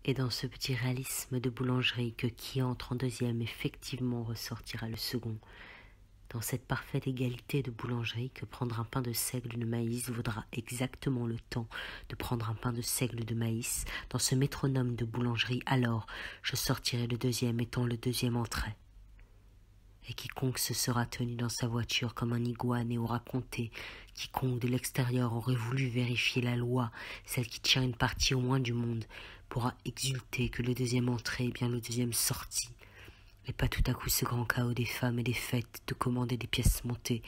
Et dans ce petit réalisme de boulangerie que qui entre en deuxième effectivement ressortira le second, dans cette parfaite égalité de boulangerie que prendre un pain de seigle de maïs vaudra exactement le temps de prendre un pain de seigle de maïs, dans ce métronome de boulangerie, alors je sortirai le deuxième étant le deuxième entrée. Et quiconque se sera tenu dans sa voiture comme un iguane et aura compté, quiconque de l'extérieur aurait voulu vérifier la loi, celle qui tient une partie au moins du monde, pourra exulter que le deuxième entrée est bien le deuxième sorti, et pas tout à coup ce grand chaos des femmes et des fêtes, de commander des pièces montées,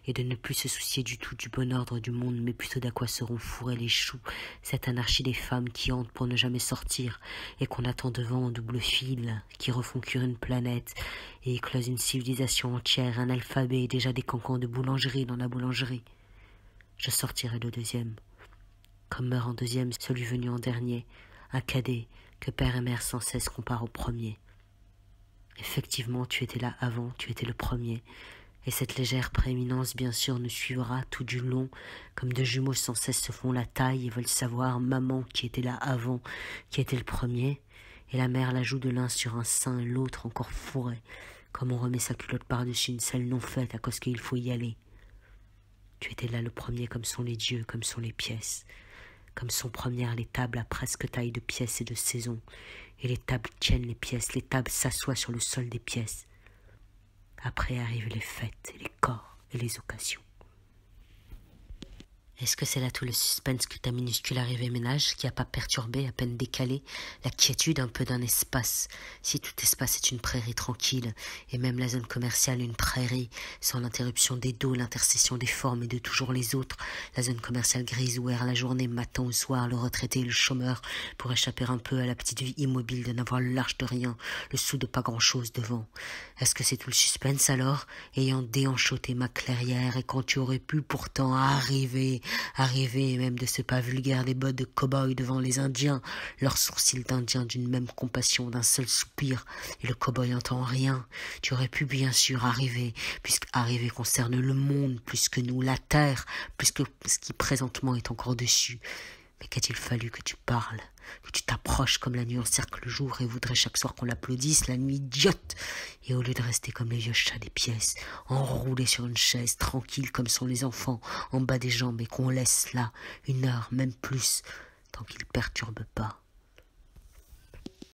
et de ne plus se soucier du tout du bon ordre du monde, mais plutôt d'à quoi seront fourrés les choux, cette anarchie des femmes qui hantent pour ne jamais sortir, et qu'on attend devant en double fil, qui refont cuire une planète, et éclosent une civilisation entière, un alphabet et déjà des cancans de boulangerie dans la boulangerie. Je sortirai le deuxième, comme meurt en deuxième celui venu en dernier, un cadet que père et mère sans cesse comparent au premier. Effectivement, tu étais là avant, tu étais le premier, et cette légère prééminence, bien sûr, nous suivra tout du long, comme deux jumeaux sans cesse se font la taille et veulent savoir, maman, qui était là avant, qui était le premier, et la mère la joue de l'un sur un sein et l'autre encore fourré, comme on remet sa culotte par-dessus une selle non faite à cause qu'il faut y aller. Tu étais là le premier comme sont les dieux, comme sont les pièces, comme sont premières les tables à presque taille de pièces et de saison, et les tables tiennent les pièces, les tables s'assoient sur le sol des pièces. Après arrivent les fêtes, et les corps et les occasions. Est-ce que c'est là tout le suspense que ta minuscule arrivée ménage, qui a pas perturbé, à peine décalé, la quiétude un peu d'un espace, si tout espace est une prairie tranquille, et même la zone commerciale une prairie, sans l'interruption des dos, l'intercession des formes et de toujours les autres, la zone commerciale grise où erre la journée, matin au soir, le retraité et le chômeur, pour échapper un peu à la petite vie immobile de n'avoir le large de rien, le sou de pas grand-chose devant. Est-ce que c'est tout le suspense alors, ayant déenchoté ma clairière, et quand tu aurais pu pourtant arriver, et même de ce pas vulgaire des bottes de cow-boy devant les Indiens, leurs sourcils d'Indiens d'une même compassion, d'un seul soupir, et le cow-boy n'entend rien. Tu aurais pu bien sûr arriver, puisque arriver concerne le monde plus que nous, la terre, plus que ce qui présentement est encore dessus. Mais qu'a-t-il fallu que tu parles, que tu t'approches comme la nuit encercle le jour et voudrais chaque soir qu'on l'applaudisse, la nuit idiote, et au lieu de rester comme les vieux chats des pièces, enroulés sur une chaise, tranquilles comme sont les enfants, en bas des jambes, et qu'on laisse là, 1 heure, même plus, tant qu'ils perturbent pas.